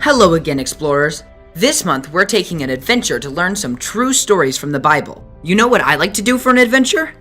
Hello again, explorers. This month, we're taking an adventure to learn some true stories from the Bible. You know what I like to do for an adventure?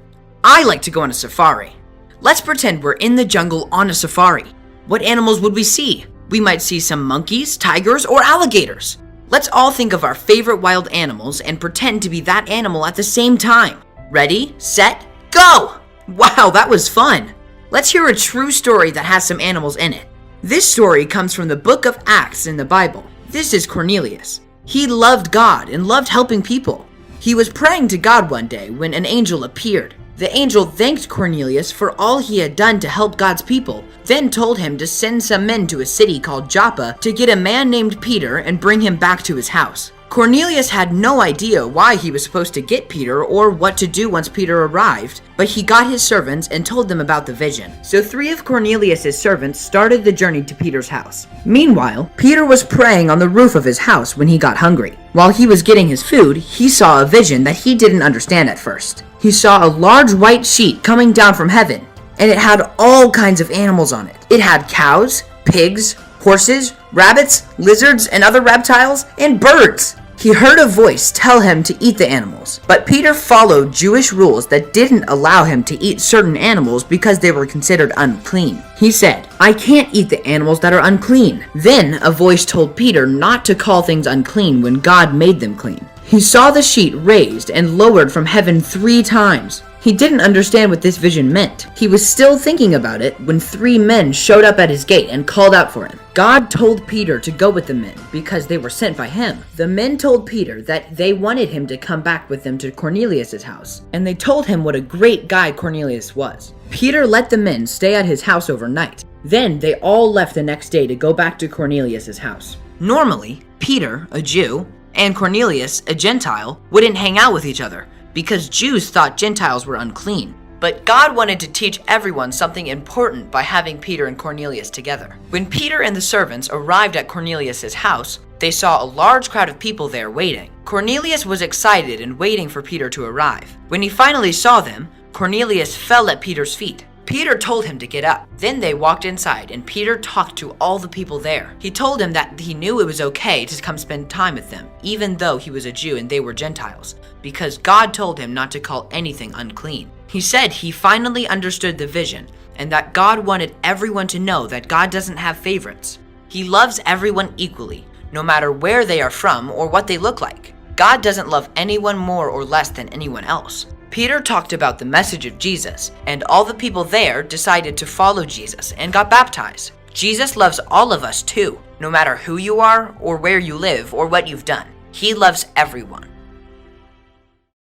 I like to go on a safari. Let's pretend we're in the jungle on a safari. What animals would we see? We might see some monkeys, tigers, or alligators. Let's all think of our favorite wild animals and pretend to be that animal at the same time. Ready, set, go! Wow, that was fun. Let's hear a true story that has some animals in it. This story comes from the book of Acts in the Bible. This is Cornelius. He loved God and loved helping people. He was praying to God one day when an angel appeared. The angel thanked Cornelius for all he had done to help God's people, then told him to send some men to a city called Joppa to get a man named Peter and bring him back to his house. Cornelius had no idea why he was supposed to get Peter or what to do once Peter arrived, but he got his servants and told them about the vision. So 3 of Cornelius' servants started the journey to Peter's house. Meanwhile, Peter was praying on the roof of his house when he got hungry. While he was getting his food, he saw a vision that he didn't understand at first. He saw a large white sheet coming down from heaven, and it had all kinds of animals on it. It had cows, pigs, horses, rabbits, lizards, and other reptiles, and birds. He heard a voice tell him to eat the animals, but Peter followed Jewish rules that didn't allow him to eat certain animals because they were considered unclean. He said, "I can't eat the animals that are unclean." Then a voice told Peter not to call things unclean when God made them clean. He saw the sheet raised and lowered from heaven 3 times. He didn't understand what this vision meant. He was still thinking about it when 3 men showed up at his gate and called out for him. God told Peter to go with the men because they were sent by him. The men told Peter that they wanted him to come back with them to Cornelius' house, and they told him what a great guy Cornelius was. Peter let the men stay at his house overnight. Then they all left the next day to go back to Cornelius' house. Normally, Peter, a Jew, and Cornelius, a Gentile, wouldn't hang out with each other, because Jews thought Gentiles were unclean. But God wanted to teach everyone something important by having Peter and Cornelius together. When Peter and the servants arrived at Cornelius' house, they saw a large crowd of people there waiting. Cornelius was excited and waiting for Peter to arrive. When he finally saw them, Cornelius fell at Peter's feet. Peter told him to get up. Then they walked inside and Peter talked to all the people there. He told them that he knew it was okay to come spend time with them, even though he was a Jew and they were Gentiles, because God told him not to call anything unclean. He said he finally understood the vision and that God wanted everyone to know that God doesn't have favorites. He loves everyone equally, no matter where they are from or what they look like. God doesn't love anyone more or less than anyone else. Peter talked about the message of Jesus, and all the people there decided to follow Jesus and got baptized. Jesus loves all of us too, no matter who you are or where you live or what you've done. He loves everyone.